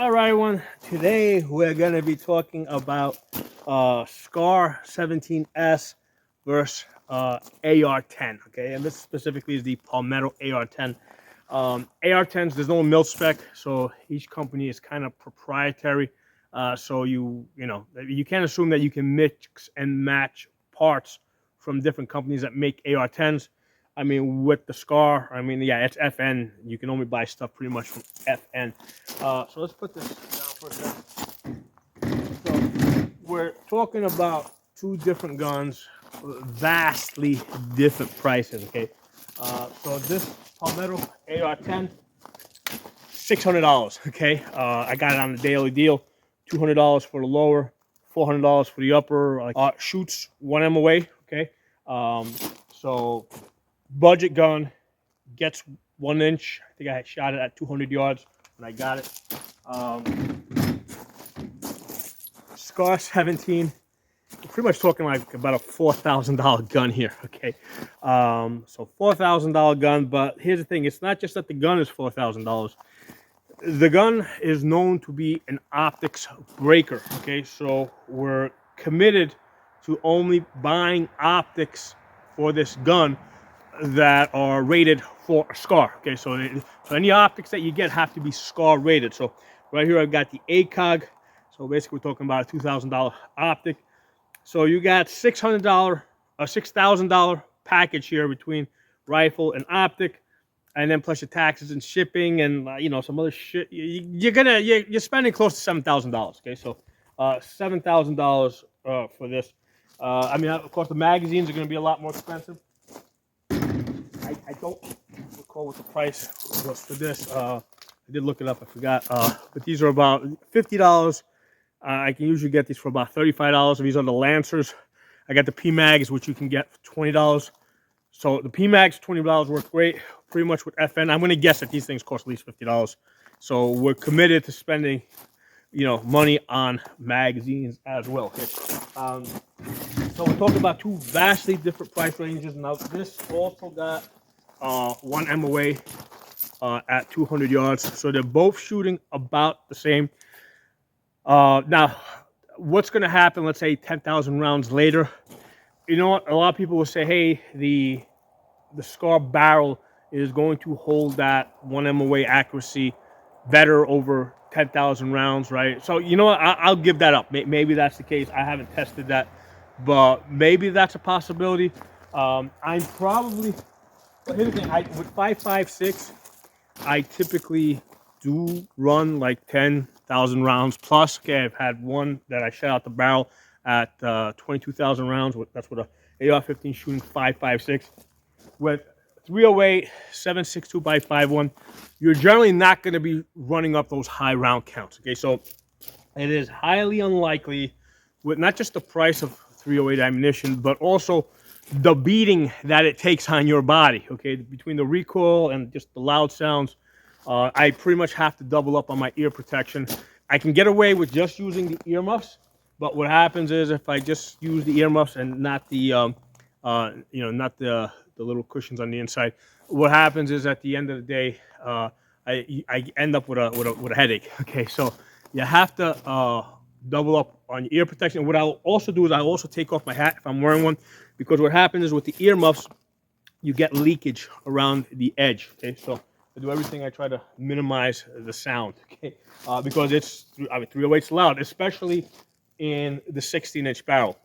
All right, everyone. Today we're going to be talking about SCAR 17S versus AR-10. Okay, and this specifically is the Palmetto AR-10. AR-10s, there's no mil spec, so each company is kind of proprietary. So you can't assume that you can mix and match parts from different companies that make AR-10s. I mean, with the SCAR, I mean, yeah, it's FN. You can only buy stuff pretty much from FN. So let's put this down for a second. So we're talking about two different guns, vastly different prices, okay? So this Palmetto AR-10, $600, okay? I got it on the daily deal, $200 for the lower, $400 for the upper. Shoots 1 MOA, okay? So budget gun, gets 1 inch. I think I had shot it at 200 yards when I got it. SCAR 17. We're pretty much talking like about a $4,000 gun here, okay? So $4,000 gun, but here's the thing. It's not just that the gun is $4,000. The gun is known to be an optics breaker, okay? So we're committed to only buying optics for this gun that are rated for a SCAR. Okay, so any optics that you get have to be SCAR rated. So right here I've got the ACOG. So basically we're talking about a $2,000 optic. So you got $6,000 package here between rifle and optic, and then plus your taxes and shipping and some other shit. You're spending close to $7,000. Okay, so $7,000 for this. I mean, of course, the magazines are going to be a lot more expensive. I don't recall what the price was for this. I did look it up. I forgot. But these are about $50. I can usually get these for about $35. These are the Lancers. I got the PMags, which you can get for $20. So the PMags, $20 works great. Pretty much with FN. I'm going to guess that these things cost at least $50. So we're committed to spending, money on magazines as well. Okay. So we're talking about two vastly different price ranges. Now this also got 1 MOA at 200 yards. So they're both shooting about the same. Now, what's going to happen, let's say 10,000 rounds later? You know what? A lot of people will say, hey, the SCAR barrel is going to hold that 1 MOA accuracy better over 10,000 rounds, right? So, you know what? I'll give that up. Maybe that's the case. I haven't tested that, but maybe that's a possibility. I'm probably... But here's the thing, with 5.56, I typically do run like 10,000 rounds plus. Okay, I've had one that I shot out the barrel at 22,000 rounds. That's with a AR-15 shooting 5.56. With 308, 7.62 by 5.1, you're generally not going to be running up those high round counts. Okay, so it is highly unlikely, with not just the price of 308 ammunition, but also the beating that it takes on your body, okay? Between the recoil and just the loud sounds, I pretty much have to double up on my ear protection. I can get away with just using the earmuffs, but what happens is if I just use the earmuffs and not the, not the little cushions on the inside, what happens is at the end of the day, I end up with a headache. Okay, so you have to double up on your ear protection. What I'll also do is I'll also take off my hat if I'm wearing one, because what happens is with the earmuffs, you get leakage around the edge. Okay, so I do everything. I try to minimize the sound. Okay, because 308 is loud, especially in the 16-inch barrel.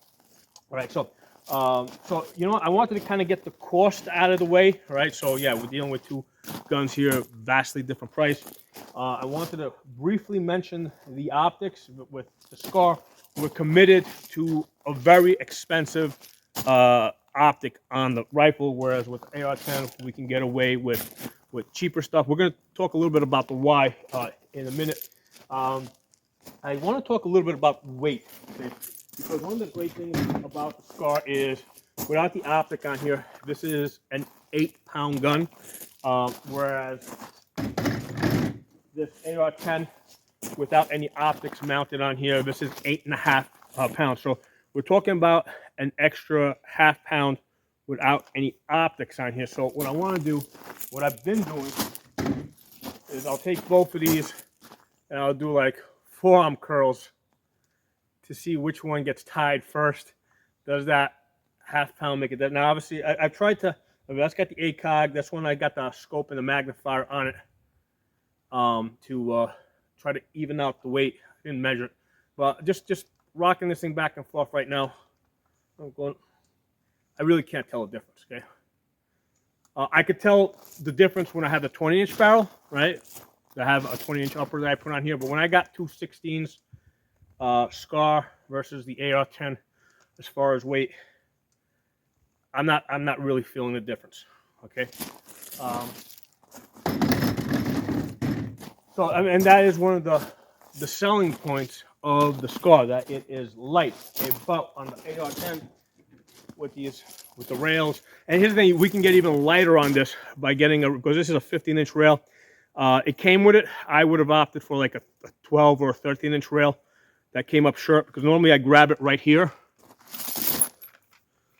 All right, so I wanted to kind of get the cost out of the way. All right, so yeah, we're dealing with two guns here, vastly different price. I wanted to briefly mention the optics. With the SCAR, we're committed to a very expensive optic on the rifle, whereas with AR-10 we can get away with cheaper stuff. We're going to talk a little bit about the why in a minute. I want to talk a little bit about weight, okay? Because one of the great things about the SCAR is, without the optic on here, this is an 8-pound gun, whereas this AR-10, without any optics mounted on here, this is 8.5 pounds. So we're talking about an extra ½ pound without any optics on here. So what I want to do, what I've been doing, is I'll take both of these and I'll do like forearm curls to see which one gets tied first. Does that half pound make it that? Now, obviously, I've tried to. That's got the ACOG. That's when I got the scope and the magnifier on it to try to even out the weight. I didn't measure it, but just rocking this thing back and forth right now. I'm going. I really can't tell the difference. Okay. I could tell the difference when I had the 20-inch barrel, right? I have a 20-inch upper that I put on here, but when I got 216s, Scar versus the AR-10, as far as weight, I'm not really feeling the difference. Okay. So and that is one of the selling points of the Scar, that it is light. Okay, but on the AR-10 with the rails, and here's the thing, we can get even lighter on this by getting because this is a 15-inch rail. It came with it. I would have opted for like a 12 or a 13-inch rail that came up short, because normally I grab it right here.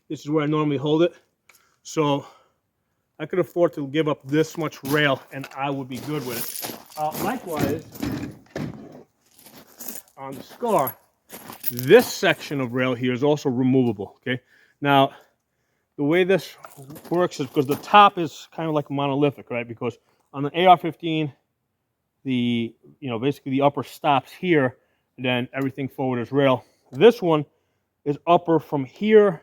This is where I normally hold it. So I could afford to give up this much rail and I would be good with it. Likewise, on the Scar, this section of rail here is also removable. Okay. Now, the way this works is because the top is kind of like monolithic, right? Because on the AR-15, basically the upper stops here, and then everything forward is rail. This one is upper from here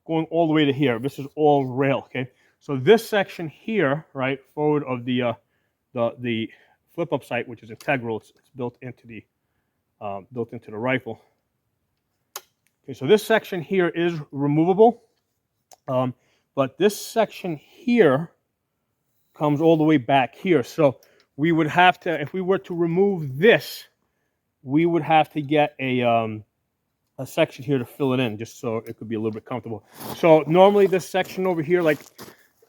going all the way to here. This is all rail. Okay. So this section here, right, forward of the flip-up sight, which is integral, it's built into the rifle. Okay, so this section here is removable, but this section here comes all the way back here. So we would have to, if we were to remove this, we would have to get a section here to fill it in, just so it could be a little bit comfortable. So normally this section over here, like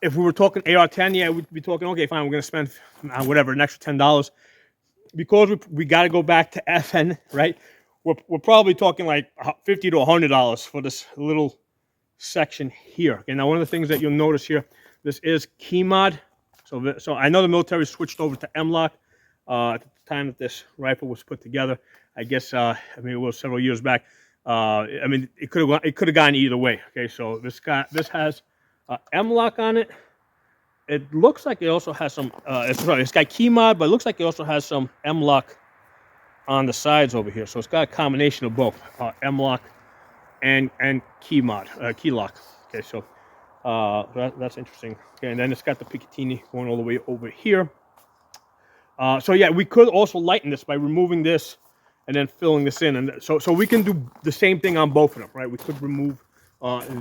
if we were talking AR-10, yeah, we'd be talking, okay, fine, we're going to spend whatever, an extra $10. Because we got to go back to FN, right? We're probably talking like $50 to $100 for this little section here. Okay, now one of the things that you'll notice here, this is key mod. So I know the military switched over to M-LOK at the time that this rifle was put together. I guess it was several years back. It could have gone either way. Okay, so this has M-LOK on it. It looks like it also has some. It's got key mod, but it looks like it also has some M-LOK on the sides over here. So it's got a combination of both M-LOK and key mod, key lock. Okay, so that's interesting. Okay, and then it's got the Picatinny going all the way over here. So yeah, we could also lighten this by removing this and then filling this in, and so we can do the same thing on both of them, right? We could remove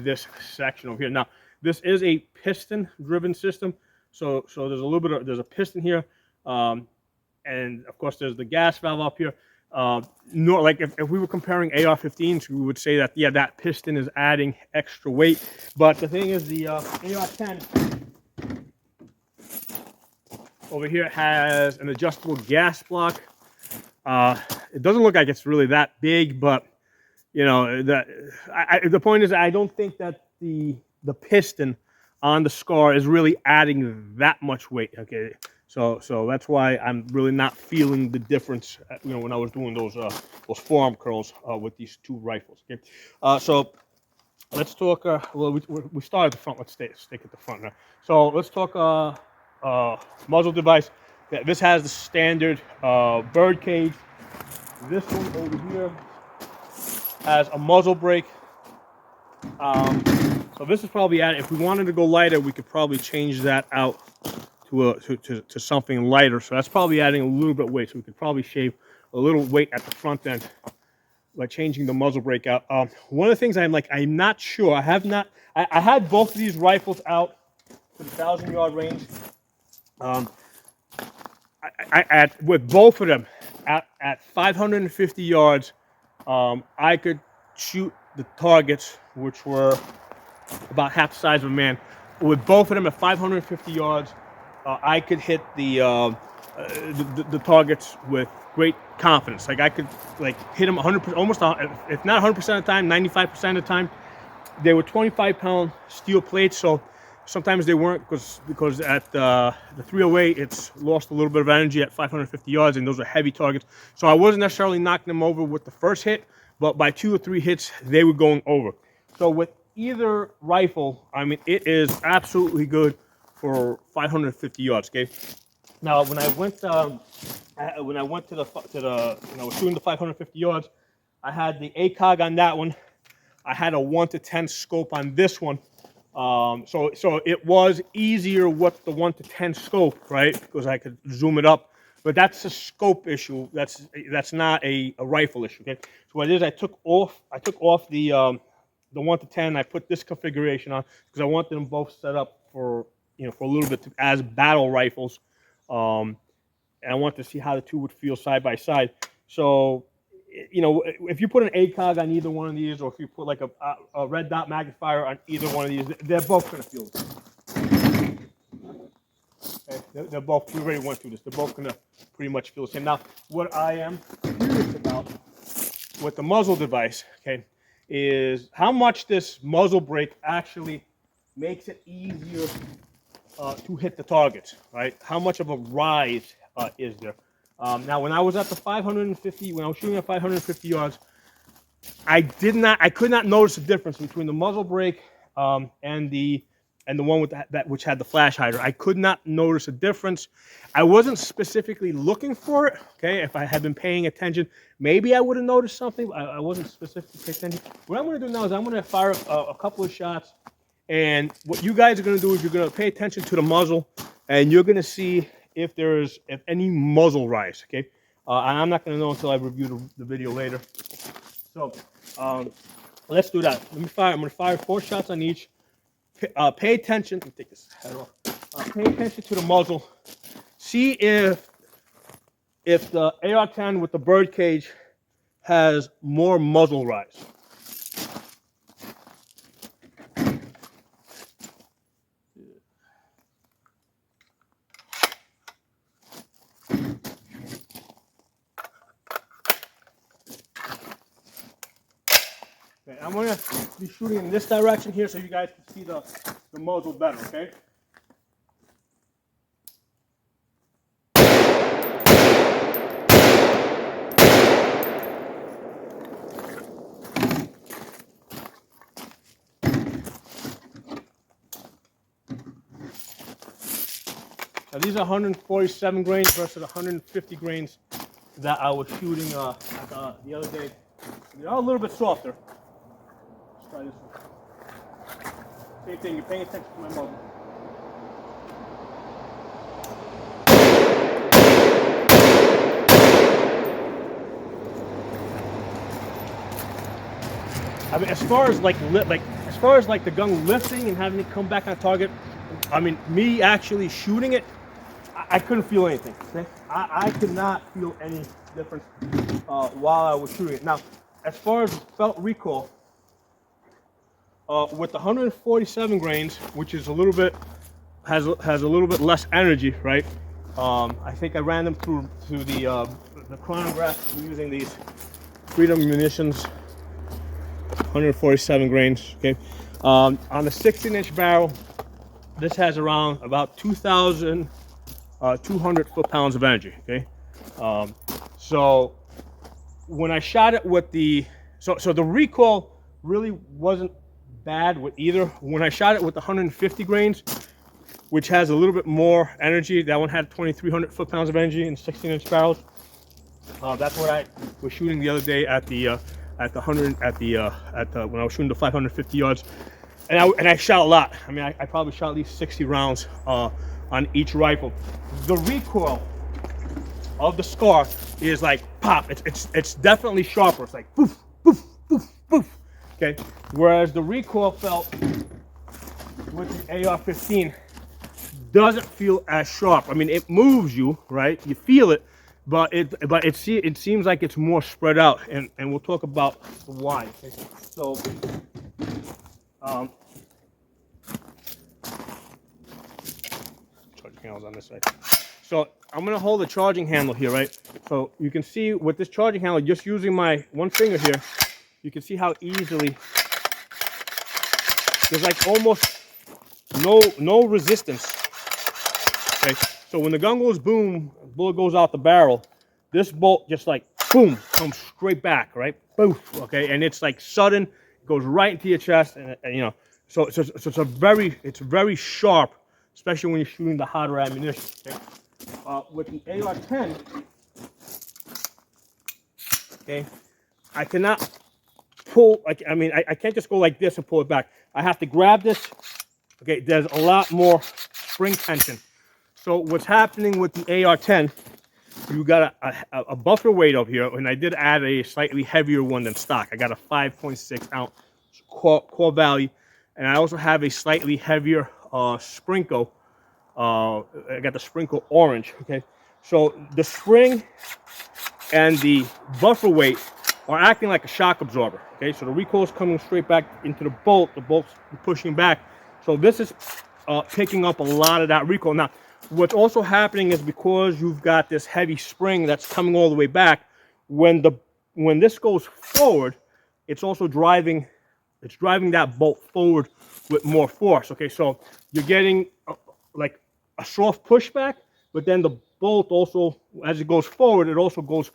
this section over here. Now, this is a piston-driven system, so there's a little bit there's a piston here, and of course there's the gas valve up here. Like if we were comparing AR-15s, we would say that, yeah, that piston is adding extra weight. But the thing is, the AR-10 over here has an adjustable gas block. It doesn't look like it's really that big, but the point is, I don't think that the piston on the Scar is really adding that much weight. Okay, so that's why I'm really not feeling the difference. When I was doing those forearm curls with these two rifles. Okay, so let's talk. We started at the front. Let's stick at the front now. So let's talk muzzle device. This has the standard bird cage. This one over here has a muzzle brake. So this is probably if we wanted to go lighter, we could probably change that out to something lighter. So that's probably adding a little bit of weight. So we could probably shave a little weight at the front end by changing the muzzle brake out. One of the things I'm not sure. I had both of these rifles out for the 1,000-yard range. With both of them at 550 yards, I could shoot the targets, which were about half the size of a man. With both of them at 550 yards, I could hit the targets with great confidence. Like I could hit them 100%, almost if not 100% of the time, 95% of the time. They were 25-pound steel plates, so Sometimes they weren't because at the 308 it's lost a little bit of energy at 550 yards, and those are heavy targets. So I wasn't necessarily knocking them over with the first hit, but by 2 or 3 hits they were going over. So with either rifle, I mean, it is absolutely good for 550 yards. Okay. Now when I went to when I was shooting the 550 yards, I had the ACOG on that one. I had a 1 to 10 scope on this one. So it was easier with the 1 to 10 scope, right? Because I could zoom it up. But that's a scope issue. That's not a rifle issue. Okay. So what it is, I took off the 1 to 10. I put this configuration on because I wanted them both set up for for a little bit as battle rifles. And I wanted to see how the two would feel side by side. So, if you put an ACOG on either one of these, or if you put like a red dot magnifier on either one of these, they're both going to feel the same. Okay? They're both, we already went through this, they're both going to pretty much feel the same. Now, what I am curious about with the muzzle device, okay, is how much this muzzle brake actually makes it easier to hit the targets, right? How much of a rise is there? Now, when I was at the 550, when I was shooting at 550 yards, I could not notice the difference between the muzzle brake and the one with that which had the flash hider. I could not notice a difference. I wasn't specifically looking for it. Okay, if I had been paying attention, maybe I would have noticed something. I wasn't specifically paying attention. What I'm going to do now is I'm going to fire a couple of shots, and what you guys are going to do is you're going to pay attention to the muzzle, and you're going to see if any muzzle rise. Okay, and I'm not going to know until I review the video later. So let's do that. I'm going to fire 4 shots on each. Pay attention. Let me take this head off. Pay attention to the muzzle. See if the AR-10 with the bird cage has more muzzle rise. Okay, I'm going to be shooting in this direction here so you guys can see the muzzle better, okay? Now these are 147 grains versus 150 grains that I was shooting the other day. They are a little bit softer. Let's try this one. Same thing, you're paying attention to my muzzle. I mean, as far as the gun lifting and having it come back on target, I mean, me actually shooting it, I couldn't feel anything. Okay? I could not feel any difference while I was shooting it. Now, as far as felt recoil, with the 147 grains, which is a little bit has a little bit less energy, right? I think I ran them through the chronograph using these Freedom Munitions 147 grains. Okay, on the 16-inch barrel, this has about 2,200 foot-pounds of energy. Okay, so when I shot it with the the recoil really wasn't bad with either. When I shot it with the 150 grains, which has a little bit more energy, that one had 2,300 foot-pounds of energy in 16-inch barrels. That's what I was shooting the other day at the when I was shooting the 550 yards, and I shot a lot. I mean, I probably shot at least 60 rounds on each rifle. The recoil of the Scar is like pop. It's definitely sharper. It's like poof, poof, poof, poof. Okay, whereas the recoil felt with the AR-15 doesn't feel as sharp. I mean, it moves you, right? You feel it, but it seems like it's more spread out, and we'll talk about why. Okay? So, charging handles on this side. So I'm gonna hold the charging handle here, right? So you can see with this charging handle, just using my one finger here, you can see how easily there's like almost no resistance. Okay, so when the gun goes boom, bullet goes out the barrel, this bolt just like boom comes straight back, right? Boom. Okay, and it's like sudden, it goes right into your chest, and you know, so it's very sharp, especially when you're shooting the hotter ammunition. Okay? With the AR-10, okay, I cannot pull, like, I mean, I can't just go like this and pull it back. I have to grab this. Okay, there's a lot more spring tension. So what's happening with the AR-10, you got a buffer weight up here, and I did add a slightly heavier one than stock. I got a 5.6 ounce core value, and I also have a slightly heavier sprinkle. I got the sprinkle orange, okay? So the spring and the buffer weight are acting like a shock absorber, okay? So the recoil is coming straight back into the bolt's pushing back. So this is picking up a lot of that recoil. Now, what's also happening is because you've got this heavy spring that's coming all the way back, when this goes forward, it's also driving that bolt forward with more force, okay? So you're getting like a soft pushback, but then the bolt also, as it goes forward, it also goes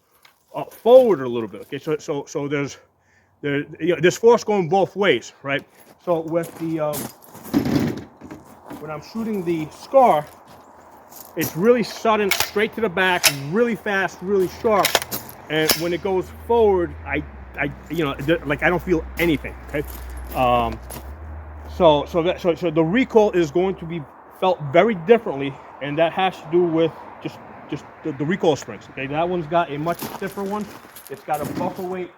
forward a little bit. Okay, so there's force going both ways, right? So with the when I'm shooting the SCAR, it's really sudden, straight to the back, really fast, really sharp, and when it goes forward, I don't feel anything. Okay, so the recoil is going to be felt very differently, and that has to do with just the recoil springs. Okay, that one's got a much stiffer one. It's got a buffer weight.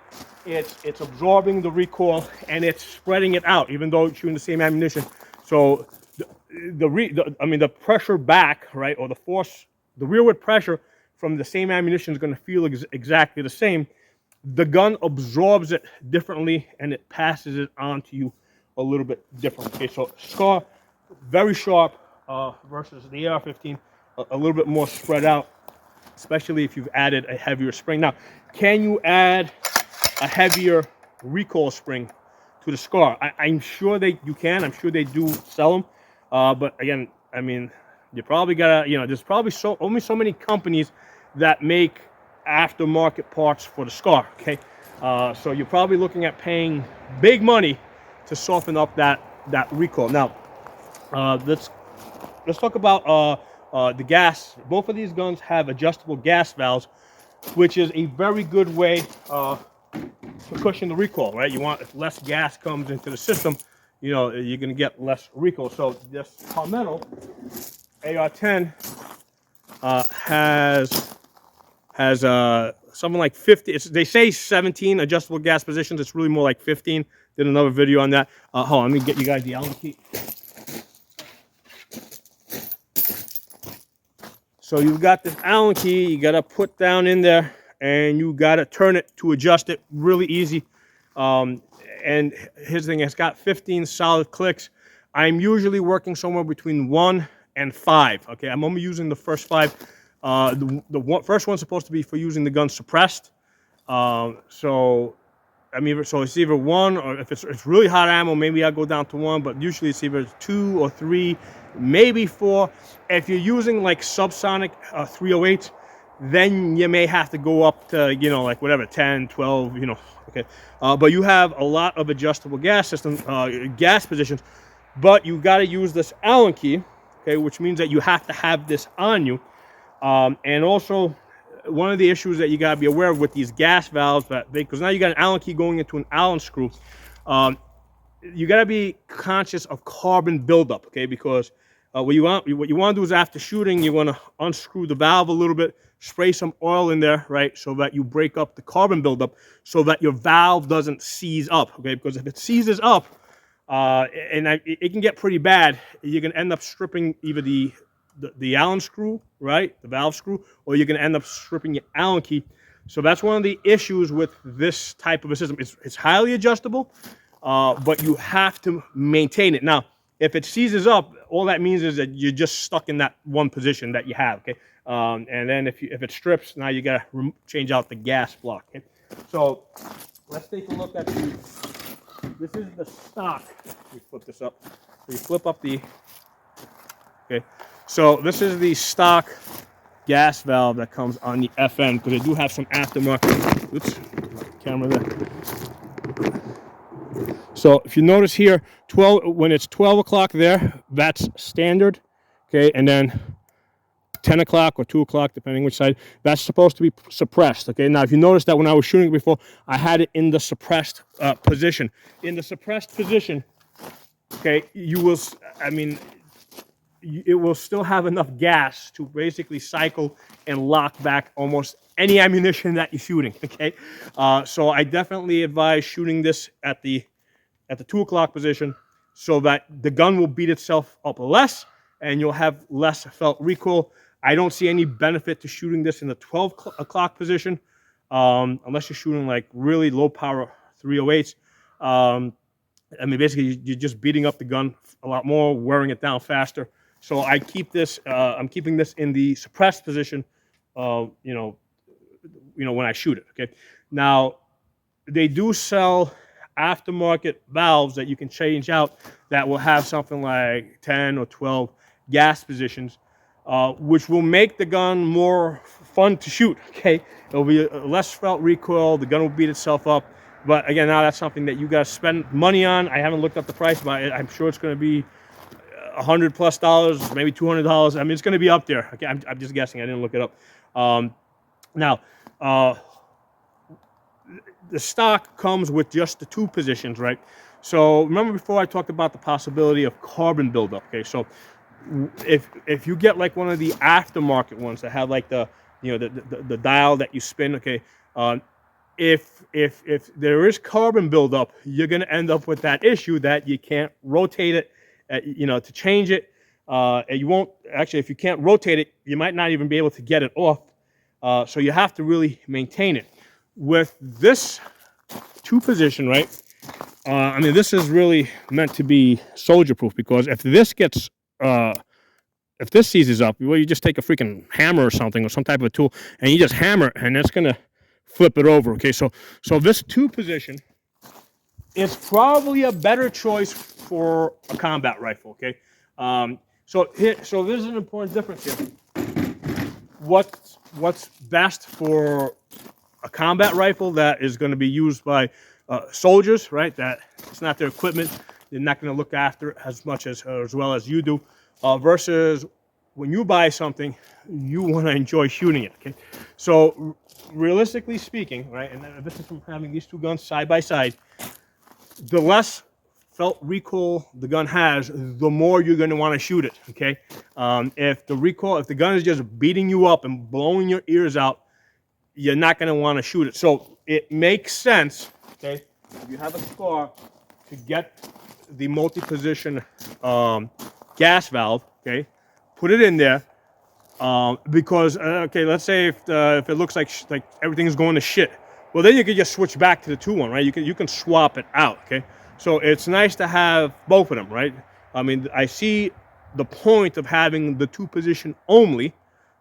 It's absorbing the recoil and it's spreading it out, even though it's shooting the same ammunition. So the pressure back, right, or the force, the rearward pressure from the same ammunition is going to feel exactly the same. The gun absorbs it differently and it passes it on to you a little bit differently. Okay, so SCAR, very sharp versus the AR-15, a little bit more spread out, especially if you've added a heavier spring. Now, can you add a heavier recoil spring to the SCAR? I'm sure you can. I'm sure they do sell them. But again, I mean, you probably gotta, there's probably only so many companies that make aftermarket parts for the SCAR. Okay, so you're probably looking at paying big money to soften up that recoil. Now, let's talk about the gas. Both of these guns have adjustable gas valves, which is a very good way to cushion the recoil, right? You want, if less gas comes into the system, you're going to get less recoil. So this Palmetto AR-10 has something like 50. They say 17 adjustable gas positions. It's really more like 15. Did another video on that. Hold on, let me get you guys the Allen key. So you've got this Allen key. You got to put down in there, and you got to turn it to adjust it. Really easy. And here's the thing, it's got 15 solid clicks. I'm usually working somewhere between 1 and 5. Okay, I'm only using the first 5. First one's supposed to be for using the gun suppressed. So it's either 1, or if it's really hot ammo, maybe I'll go down to 1, but usually it's either 2 or 3, maybe 4. If you're using like subsonic 308s, then you may have to go up to, like whatever, 10, 12, okay. But you have a lot of adjustable gas positions, but you got to use this Allen key, okay, which means that you have to have this on you. And also, one of the issues that you got to be aware of with these gas valves, because now you got an Allen key going into an Allen screw, you got to be conscious of carbon buildup, okay? Because what you want to do is, after shooting, you want to unscrew the valve a little bit, spray some oil in there, right, so that you break up the carbon buildup, so that your valve doesn't seize up, okay? Because if it seizes up, it can get pretty bad. You can end up stripping either the Allen screw, right, the valve screw, or you're going to end up stripping your Allen key. So that's one of the issues with this type of a system. It's highly adjustable, but you have to maintain it. Now, if it seizes up, all that means is that you're just stuck in that one position that you have, okay? And then if it strips, now you got to change out the gas block. Okay? So let's take a look at this is the stock. Let me flip this up. So you flip up the Okay, so this is the stock gas valve that comes on the FN, because they do have some aftermarket. Oops, camera there. So if you notice here, when it's 12 o'clock there, that's standard. Okay, and then 10 o'clock or 2 o'clock, depending which side, that's supposed to be suppressed. Okay, now if you notice that when I was shooting it before, I had it in the suppressed position. In the suppressed position, okay, you will, I mean, it will still have enough gas to basically cycle and lock back almost any ammunition that you're shooting. Okay, so I definitely advise shooting this at the 2 o'clock position, so that the gun will beat itself up less and you'll have less felt recoil. I don't see any benefit to shooting this in the 12 o'clock position, unless you're shooting like really low power 308s. I mean, basically, you're just beating up the gun a lot more, wearing it down faster. So I keep this. I'm keeping this in the suppressed position. You know, when I shoot it. Okay. Now, they do sell aftermarket valves that you can change out that will have something like 10 or 12 gas positions, which will make the gun more fun to shoot. Okay. It'll be less felt recoil. The gun will beat itself up. But again, now that's something that you guys spend money on. I haven't looked up the price, but I'm sure it's going to be $100+, maybe $200. I mean, it's going to be up there. Okay, I'm just guessing. I didn't look it up. Now, the stock comes with just the 2 positions, right? So remember before I talked about the possibility of carbon buildup. Okay, so if you get like one of the aftermarket ones that have like the the dial that you spin, okay. If there is carbon buildup, you're going to end up with that issue that you can't rotate it, to change it. You won't actually, if you can't rotate it, you might not even be able to get it off. So you have to really maintain it. With this 2 position, right? I mean, this is really meant to be soldier proof, because if this gets, if this seizes up, well, you just take a freaking hammer or something, or some type of a tool, and you just hammer it, and it's going to flip it over. Okay, so this 2 position is probably a better choice for a combat rifle. Okay, so this is an important difference here. What's best for a combat rifle that is going to be used by soldiers, right? That it's not their equipment; they're not going to look after it as much as well as you do. Versus when you buy something, you want to enjoy shooting it. Okay, so realistically speaking, right, and this is from having these 2 guns side by side, the less felt recoil the gun has, the more you're going to want to shoot it. Okay, if the gun is just beating you up and blowing your ears out, you're not going to want to shoot it. So it makes sense, okay, if you have a scar, to get the multi-position gas valve. Okay, put it in there. Because okay, let's say if it looks like everything's going to shit, well, then you can just switch back to the 2-1, right? You can swap it out. Okay, so it's nice to have both of them, right? I mean, I see the point of having the 2 position only,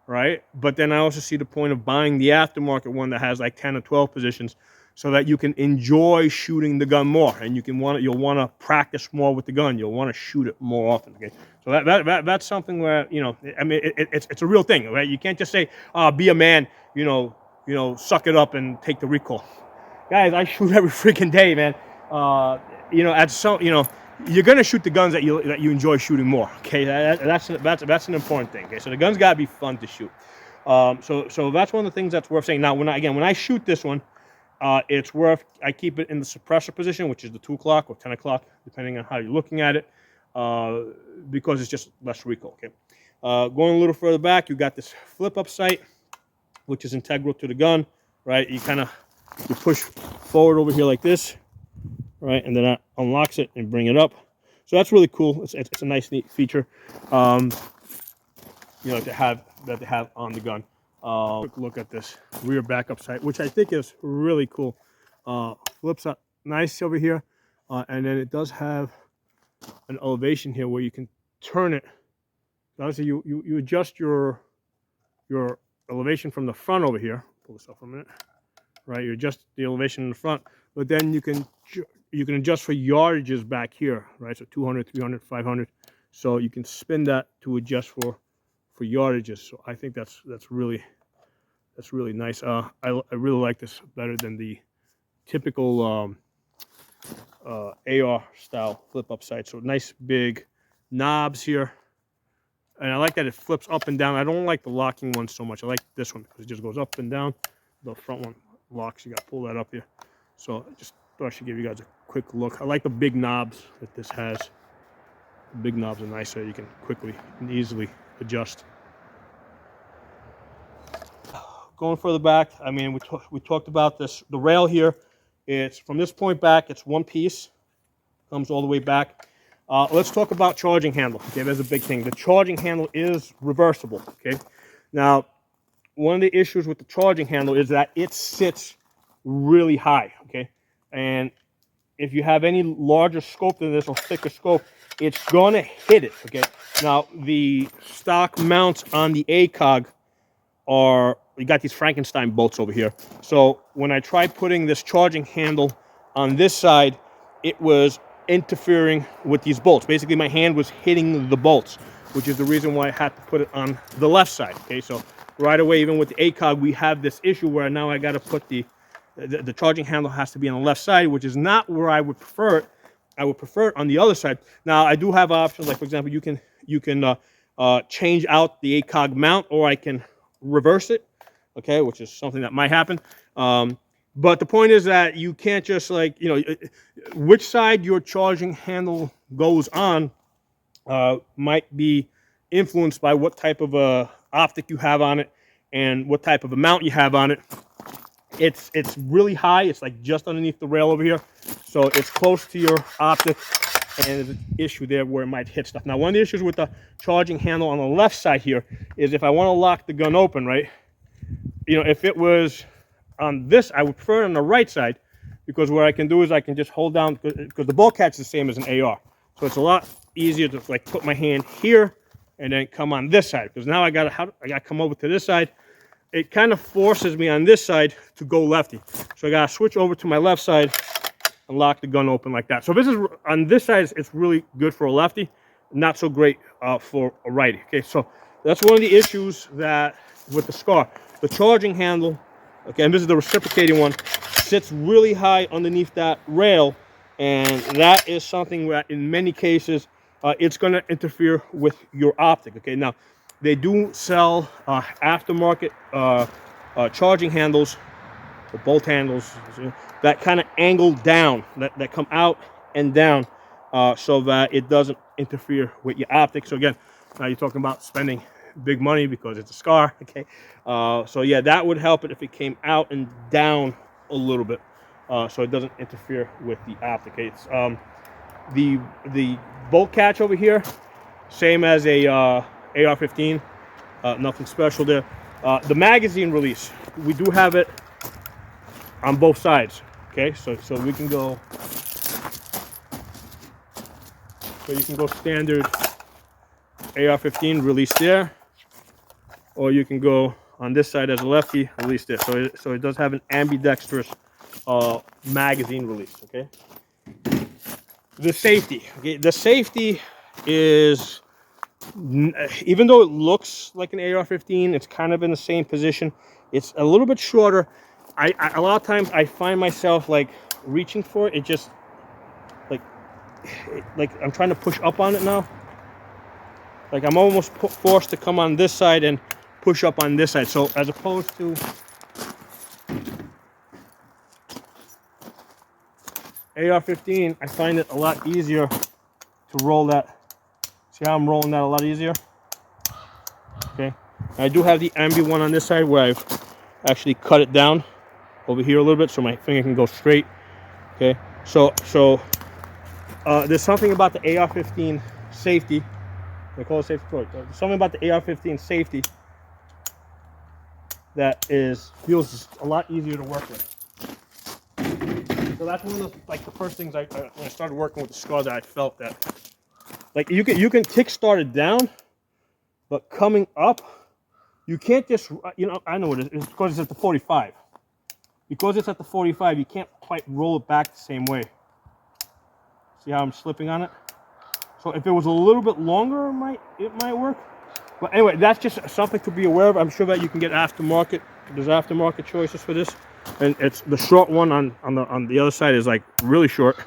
right? But then I also see the point of buying the aftermarket one that has like 10 or 12 positions, so that you can enjoy shooting the gun more, and you'll want to practice more with the gun. You'll want to shoot it more often. Okay, so that's something where, I mean, it's a real thing, right? You can't just say, be a man, suck it up and take the recoil. Guys, I shoot every freaking day, man. You're gonna shoot the guns that you enjoy shooting more. Okay, that's an important thing. Okay, so the guns gotta be fun to shoot. So that's one of the things that's worth saying. Now, when I shoot this one, it's worth, I keep it in the suppressor position, which is the 2 o'clock or 10 o'clock, depending on how you're looking at it, because it's just less recoil. Okay, going a little further back, you got this flip up sight, which is integral to the gun, right? You push forward over here like this, right, and then that unlocks it and bring it up. So that's really cool. It's a nice, neat feature, to have on the gun. Quick look at this rear backup sight, which I think is really cool. Flips up nice over here, and then it does have an elevation here where you can turn it. Obviously, you adjust your elevation from the front over here. Pull this up for a minute. Right, you adjust the elevation in the front, but then you can adjust for yardages back here, right? So 200, 300, 500. so you can spin that to adjust for yardages. So I think that's really nice. I really like this better than the typical AR style flip up sight. So nice big knobs here, and I like that it flips up and down. I don't like the locking one so much. I like this one because it just goes up and down. The front one locks. You got to pull that up here. So I just thought I should give you guys a quick look. I like the big knobs that this has. The big knobs are nice, so you can quickly and easily adjust. Going further back, I mean, we talked about this. The rail here, it's from this point back, it's one piece, comes all the way back. Let's talk about charging handle. Okay, there's a big thing. The charging handle is reversible. Okay, now one of the issues with the charging handle is that it sits really high. Okay, and if you have any larger scope than this or thicker scope, it's gonna hit it. Okay, now the stock mounts on the ACOG are, you got these Frankenstein bolts over here. So when I tried putting this charging handle on this side, it was interfering with these bolts. Basically, my hand was hitting the bolts, which is the reason why I had to put it on the left side. Okay, so right away, even with the ACOG, we have this issue where now I got to put the charging handle has to be on the left side, which is not where I would prefer it. I would prefer it on the other side. Now, I do have options, like for example, you can change out the ACOG mount, or I can reverse it, okay, which is something that might happen. But the point is that you can't just, like, you know, which side your charging handle goes on might be influenced by what type of optic you have on it and what type of a mount you have on it. It's really high. It's like just underneath the rail over here, so it's close to your optic, and there's an issue there where it might hit stuff. Now, one of the issues with the charging handle on the left side here is if I want to lock the gun open, right? You know, if it was on this, I would prefer it on the right side, because what I can do is I can just hold down, because the ball catch is the same as an AR, so it's a lot easier to like put my hand here and then come on this side. Because now I got to come over to this side. It kind of forces me on this side to go lefty, so I got to switch over to my left side and lock the gun open like that. So this is on this side, it's really good for a lefty, not so great for a righty. Okay, so that's one of the issues that with the Scar, the charging handle, okay, and this is the reciprocating one, sits really high underneath that rail, and that is something that in many cases it's going to interfere with your optic. Okay, now they do sell aftermarket charging handles, or bolt handles, that kind of angle down, that come out and down, so that it doesn't interfere with your optics. So again, now you're talking about spending big money because it's a Scar. Okay, so yeah, that would help it if it came out and down a little bit, so it doesn't interfere with the optic. Okay, it's the bolt catch over here, same as a AR-15, nothing special there. The magazine release, we do have it on both sides. Okay, so we can go, so you can go standard AR-15 release there, or you can go on this side as a lefty, release there. So it does have an ambidextrous magazine release. Okay, the safety. Okay, the safety is, even though it looks like an AR-15, it's kind of in the same position. It's a little bit shorter. A lot of times I find myself like reaching for it. It just like I'm trying to push up on it now. Like I'm almost forced to come on this side and push up on this side. So as opposed to AR-15, I find it a lot easier to roll that. See how I'm rolling that a lot easier? Okay. I do have the ambi one on this side where I've actually cut it down over here a little bit so my finger can go straight. Okay. So there's something about the AR-15 safety. They call it safety torque. There's something about the AR-15 safety that feels a lot easier to work with. So that's one of the first things when I started working with the Scar, that I felt that like you can kickstart it down, but coming up, you can't just, you know, I know what it is. It's because it's at the 45. Because it's at the 45, you can't quite roll it back the same way. See how I'm slipping on it? So if it was a little bit longer, it might work. But anyway, that's just something to be aware of. I'm sure that you can get aftermarket. There's aftermarket choices for this, and it's the short one on the other side is like really short.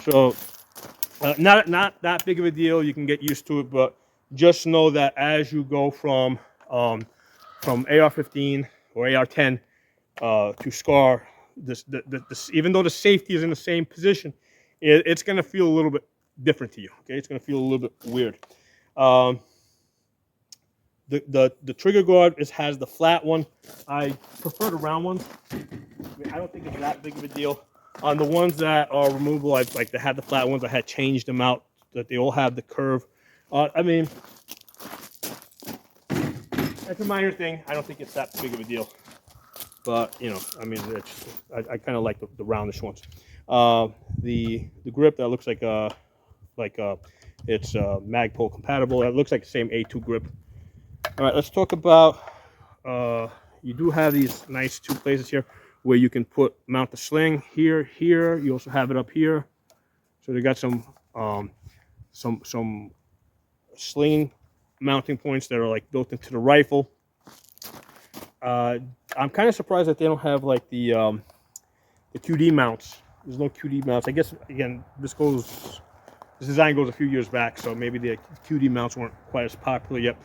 So not that big of a deal. You can get used to it, but just know that as you go from AR-15 or AR-10 to SCAR, this even though the safety is in the same position, it's going to feel a little bit different to you. Okay, it's going to feel a little bit weird. The trigger guard has the flat one. I prefer the round ones. I mean, I don't think it's that big of a deal. On the ones that are removable, like they had the flat ones, I had changed them out that they all have the curve. I mean, it's a minor thing. I don't think it's that big of a deal. But you know, I mean, I kind of like the roundish ones. The grip that looks like it's Magpul compatible. That looks like the same A2 grip. All right, let's talk about. You do have these nice two places here where you can mount the sling here. You also have it up here. So they got some sling mounting points that are like built into the rifle. I'm kind of surprised that they don't have like the QD mounts. There's no QD mounts. I guess again, this design goes a few years back, so maybe the QD mounts weren't quite as popular yet.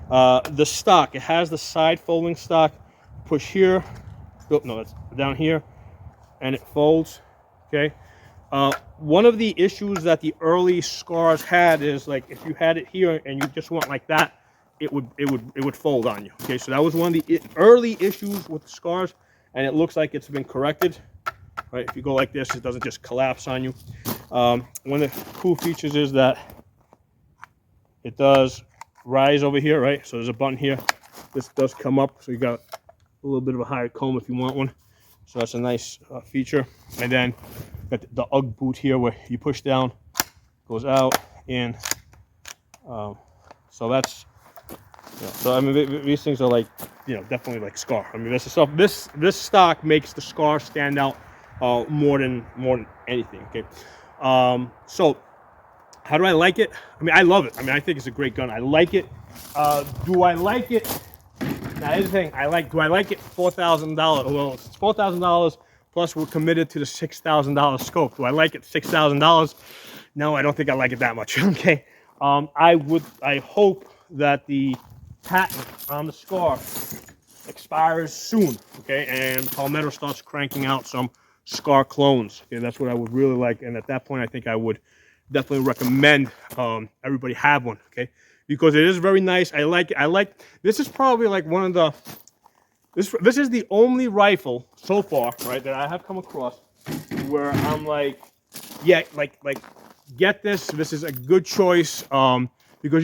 The stock, it has the side folding stock. Push here. Oh, no, that's down here, and it folds. Okay. One of the issues that the early SCARs had is like if you had it here and you just went like that, it would fold on you. Okay, so that was one of the early issues with the SCARs, and it looks like it's been corrected. Right, if you go like this, it doesn't just collapse on you. One of the cool features is that it does rise over here, right? So there's a button here. This does come up, so you got a little bit of a higher comb if you want one. So that's a nice feature. And then got the UGG boot here where you push down, goes out, and so that's. So I mean, these things are like, definitely like SCAR. I mean, this stock makes the SCAR stand out more than anything. Okay. So how do I like it? I mean, I love it. I mean, I think it's a great gun. I like it. Do I like it? Now, here's the thing. Do I like it? $4,000. Well, it's $4,000 plus we're committed to the $6,000 scope. Do I like it? $6,000? No, I don't think I like it that much. Okay. I hope that the patent on the SCAR expires soon. Okay, and Palmetto starts cranking out some SCAR clones. Okay, that's what I would really like. And at that point, I think I would definitely recommend everybody have one. Okay, because it is very nice. I like it. This is probably like one of the. This is the only rifle so far, right, that I have come across where I'm like, yeah, like get this. This is a good choice. Because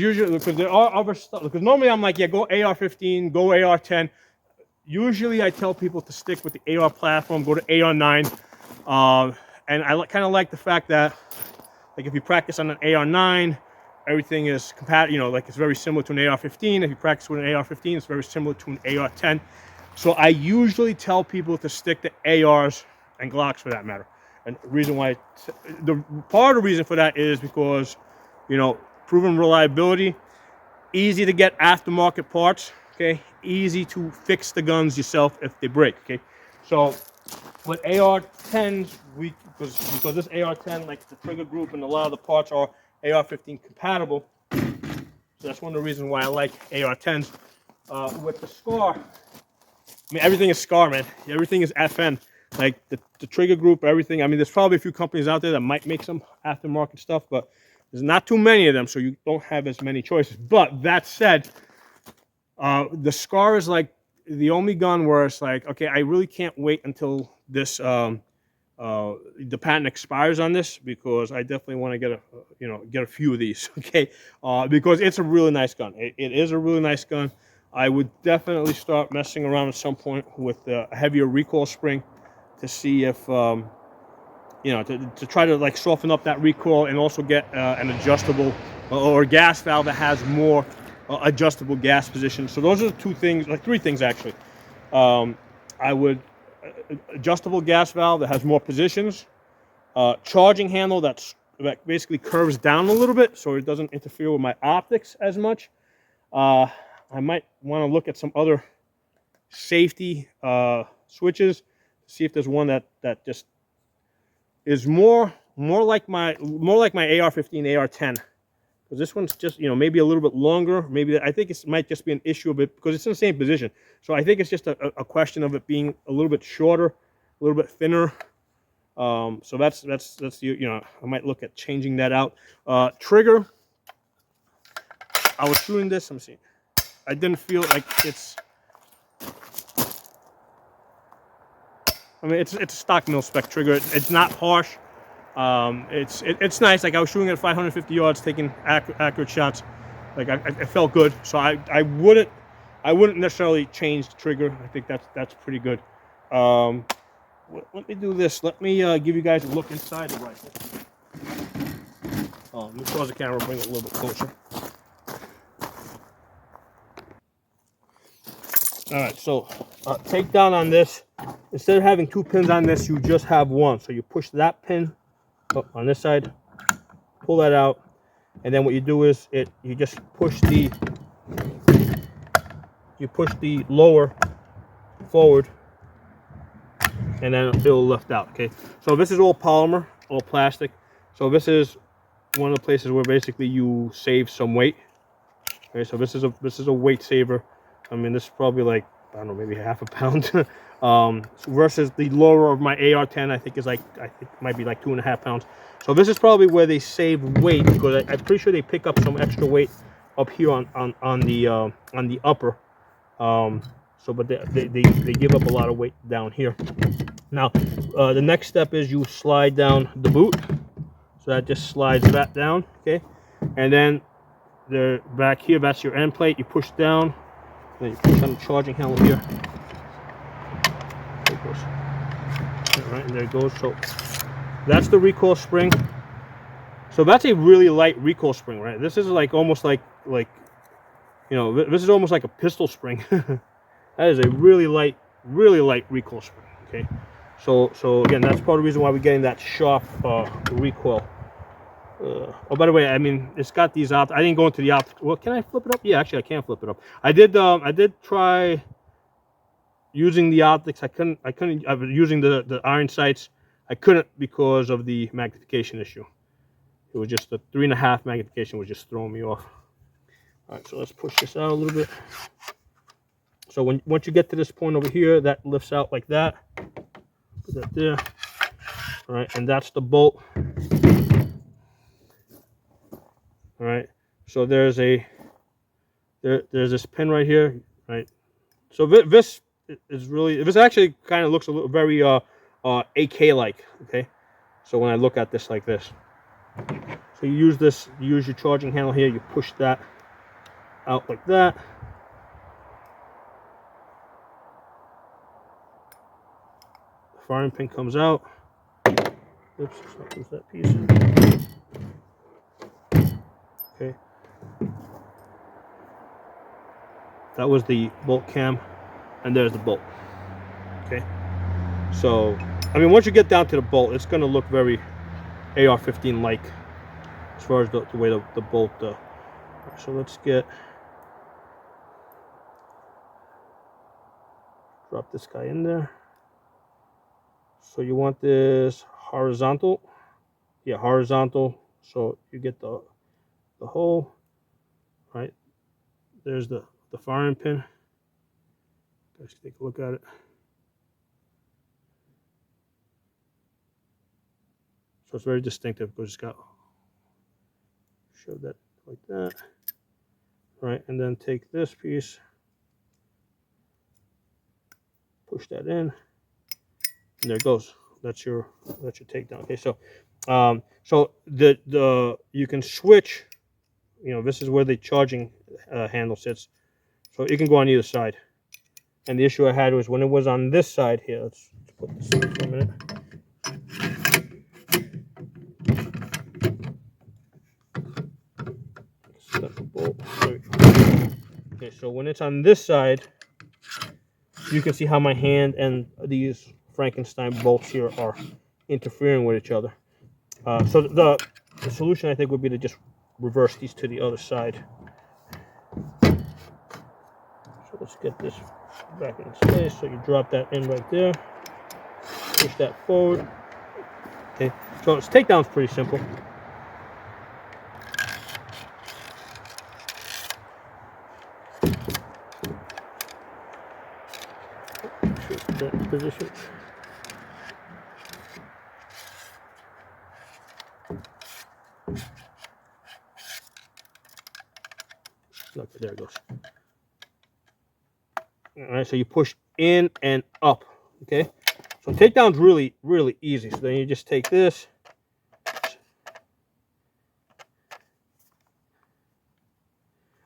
there are other stuff. Because normally I'm like, yeah, go AR-15, go AR-10. Usually I tell people to stick with the AR platform, go to AR-9. And I kind of like the fact that, like, if you practice on an AR-9, everything is compatible. Like it's very similar to an AR-15. If you practice with an AR-15, it's very similar to an AR-10. So I usually tell people to stick to ARs and Glocks for that matter. And the reason why, part of the reason for that is because, proven reliability, easy to get aftermarket parts, okay? Easy to fix the guns yourself if they break, okay? So with AR-10s, because this AR-10, like the trigger group and a lot of the parts are AR-15 compatible, so that's one of the reasons why I like AR-10s. With the SCAR, I mean, everything is SCAR, man. Everything is FN. Like the trigger group, everything. I mean, there's probably a few companies out there that might make some aftermarket stuff, but there's not too many of them, so you don't have as many choices. But that said, the SCAR is like the only gun where it's like, okay, I really can't wait until this the patent expires on this, because I definitely want to get a few of these, okay? Because it's a really nice gun. It is a really nice gun. I would definitely start messing around at some point with a heavier recoil spring to see if to try to like soften up that recoil, and also get an adjustable or gas valve that has more adjustable gas position. So those are the two things, like three things actually. I would adjustable gas valve that has more positions, charging handle that's that basically curves down a little bit so it doesn't interfere with my optics as much. I might want to look at some other safety switches to see if there's one that just is more like my AR-15, AR-10. Because this one's just, you know, maybe a little bit longer. Maybe I think it might just be an issue of it because it's in the same position. So I think it's just a question of it being a little bit shorter, a little bit thinner. So that's you know, I might look at changing that out. Trigger. I was shooting this. Let me see. I didn't feel like it's. I mean, it's a stock mil spec trigger. It's not harsh. It's nice. Like I was shooting at 550 yards, taking accurate shots. Like I felt good. So I wouldn't necessarily change the trigger. I think that's pretty good. Let me do this. Let me give you guys a look inside the rifle. Let me pause the camera, bring it a little bit closer. All right, so takedown on this. Instead of having 2 pins on this, you just have 1. So you push that pin up on this side, pull that out, and then what you do is you just push the lower forward, and then it'll lift out. Okay, so this is all polymer, all plastic. So this is one of the places where basically you save some weight. Okay, so this is a weight saver. I mean, this is probably like, I don't know, maybe half a pound. Versus the lower of my AR-10, I think it might be like 2.5 pounds. So this is probably where they save weight, because I'm pretty sure they pick up some extra weight up here on the upper. But they give up a lot of weight down here. Now, the next step is you slide down the boot. So that just slides that down, okay? And then back here, that's your end plate. You push down, then you push on the charging handle here. There it goes. All right, and there it goes. So that's the recoil spring. So that's a really light recoil spring, right? This is like almost like you know, this is almost like a pistol spring. That is a really light recoil spring. Okay, so again, that's part of the reason why we're getting that sharp recoil. Oh, by the way, I mean, it's got these optics. I didn't go into the optics. Well, can I flip it up? Yeah, actually, I can flip it up. I did try using the optics. I couldn't. I was using the iron sights. I couldn't because of the magnification issue. It was just the 3.5 magnification was just throwing me off. All right, so let's push this out a little bit. So once you get to this point over here, that lifts out like that. Put that there. All right, and that's the bolt. All right, so there's this pin right here, right? So this actually kind of looks a little very AK-like, okay? So when I look at this like this, so you use your charging handle here, you push that out like that. The firing pin comes out. Oops, let's lose that piece. Okay. That was the bolt cam, and there's the bolt. Okay. So, I mean, once you get down to the bolt, it's going to look very AR-15-like as far as the way the bolt. So let's drop this guy in there. So you want this horizontal. Yeah, horizontal. So you get the hole, right? There's the firing pin. Let's take a look at it. So it's very distinctive because it's got, show that like that, right? And then take this piece, push that in, and there it goes. That's your takedown. Okay, so so you can switch. You know, this is where the charging handle sits, so it can go on either side. And the issue I had was when it was on this side here. Let's put this in for a minute. Okay, so when it's on this side, you can see how my hand and these Frankenstein bolts here are interfering with each other. So the solution I think would be to just reverse these to the other side. So let's get this back in place. So you drop that in right there, push that forward. Okay, so its takedown's pretty simple. That position. Look, there it goes. All right, so you push in and up. Okay, so takedown's really, really easy. So then you just take this.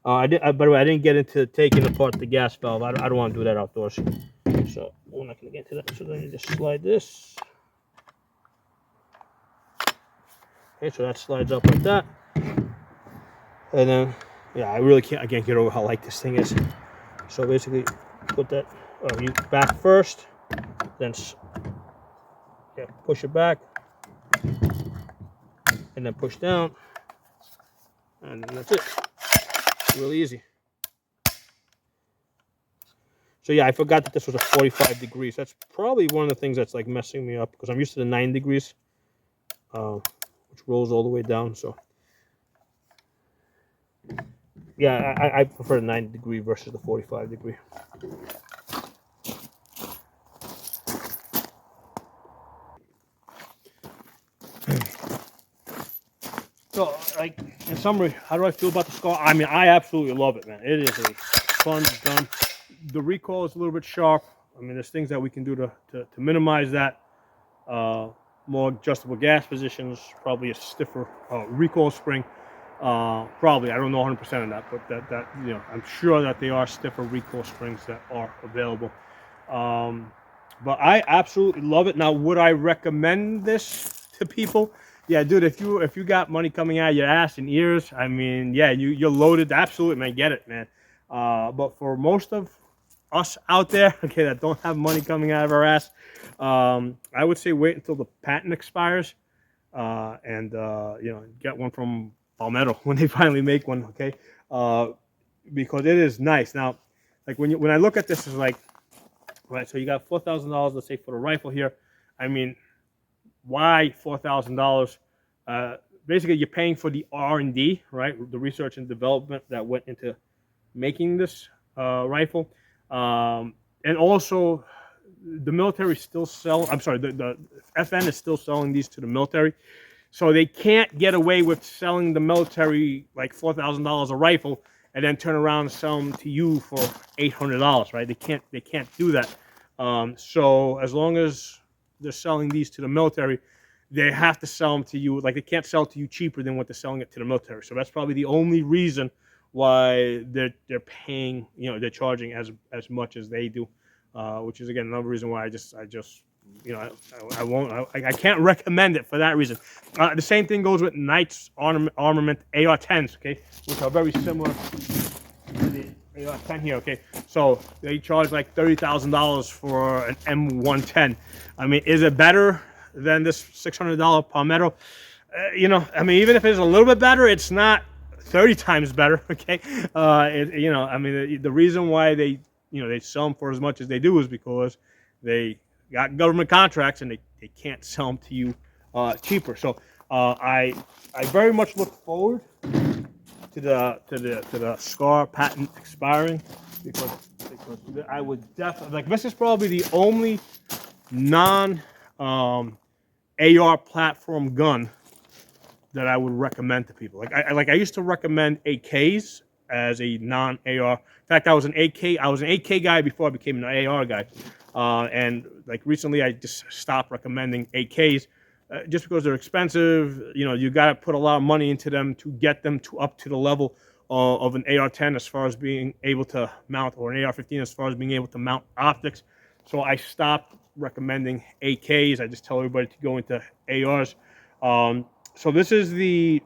By the way, I didn't get into taking apart the gas valve. I don't want to do that outdoors. So we're not going to get into that. So then you just slide this. Okay, so that slides up like that. And then, yeah, I can't get over how light this thing is. So basically, put that, you back first, then push it back, and then push down, and then that's it. Really easy. So yeah, I forgot that this was a 45 degrees. That's probably one of the things that's like messing me up because I'm used to the 9 degrees, which rolls all the way down. So yeah, I prefer the 9 degree versus the 45 degree. So, like, in summary, how do I feel about the Scar? I mean, I absolutely love it, man. It is a fun gun. The recoil is a little bit sharp. I mean, there's things that we can do to minimize that. More adjustable gas positions, probably a stiffer recoil spring. Probably, I don't know 100% on that, but that you know, I'm sure that there are stiffer recoil springs that are available. But I absolutely love it. Now, would I recommend this to people? Yeah, dude, if you got money coming out of your ass and ears, I mean, yeah, you're loaded. Absolutely, man, get it, man. But for most of us out there, okay, that don't have money coming out of our ass, I would say wait until the patent expires, and you know, get one from Palmetto when they finally make one, okay? Because it is nice. Now, like when I look at this, it's like, right, so you got $4,000, let's say, for the rifle here. I mean, why $4,000? Basically, you're paying for the R&D, right? The research and development that went into making this rifle. And also, the military still sell. I'm sorry, the FN is still selling these to the military. So they can't get away with selling the military like $4,000 a rifle and then turn around and sell them to you for $800, right? They can't do that. So as long as they're selling these to the military, they have to sell them to you. Like, they can't sell to you cheaper than what they're selling it to the military. So that's probably the only reason why they're paying, you know, they're charging as much as they do, which is again another reason why I just you know, I can't recommend it for that reason. The same thing goes with Knight's Armament AR-10s, okay, which are very similar to the AR-10 here, okay. So they charge like $30,000 for an M110. I mean, is it better than this $600 Palmetto? You know, I mean, even if it's a little bit better, it's not 30 times better, okay. You know, I mean, the reason why they, you know, they sell them for as much as they do is because they got government contracts and they can't sell them to you cheaper. So I very much look forward to the SCAR patent expiring, because I would definitely, like, this is probably the only non AR platform gun that I would recommend to people. Like I used to recommend AKs as a non-AR. In fact, I was an AK guy before I became an AR guy. And like recently, I just stopped recommending AKs just because they're expensive. You know, you got to put a lot of money into them to get them up to the level of an AR-10 as far as being able to mount, or an AR-15 as far as being able to mount optics. So I stopped recommending AKs. I just tell everybody to go into ARs. So this is the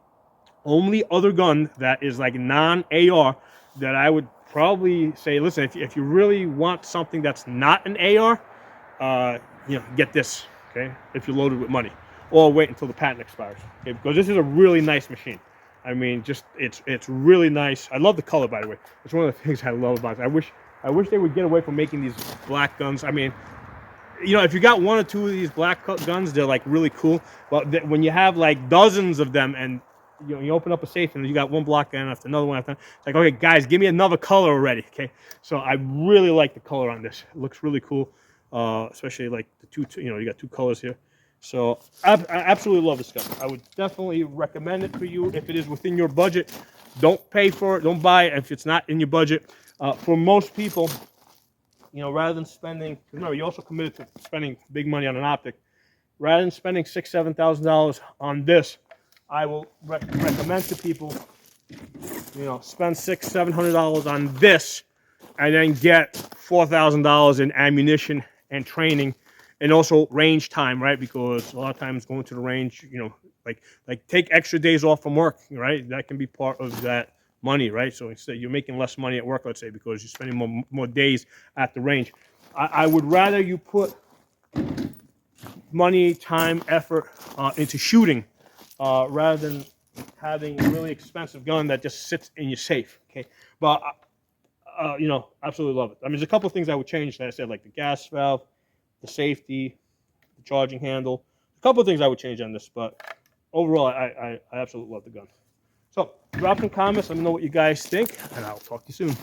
only other gun that is like non-AR that I would probably say, listen, if you really want something that's not an AR, you know, get this, okay, if you're loaded with money. or wait until the patent expires. Okay, because this is a really nice machine. I mean, just it's really nice. I love the color, by the way. It's one of the things I love about it. I wish they would get away from making these black guns. I mean, you know, if you got one or two of these black guns, they're like really cool. But when you have like dozens of them, and you know, you open up a safe and you got one black gun after another one after, it's like, okay, guys, give me another color already. Okay, so I really like the color on this. It looks really cool, especially like the two. You know, you got two colors here. So I absolutely love this gun. I would definitely recommend it for you if it is within your budget. Don't pay for it. Don't buy it if it's not in your budget. For most people, you know, rather than spending, remember, you also committed to spending big money on an optic. Rather than spending $6,000 to $7,000 on this, I will recommend to people, you know, spend $600-700 on this, and then get $4,000 in ammunition and training, and also range time, right? Because a lot of times going to the range, you know, like take extra days off from work, right? That can be part of that money, right? So instead you're making less money at work, let's say, because you're spending more days at the range. I would rather you put money, time, effort into shooting rather than having a really expensive gun that just sits in your safe. Okay, but you know, absolutely love it. I mean, there's a couple of things I would change that I said, like the gas valve, the safety, the charging handle. A couple of things I would change on this, but overall, I absolutely love the gun. So drop some comments. Let me know what you guys think, and I'll talk to you soon.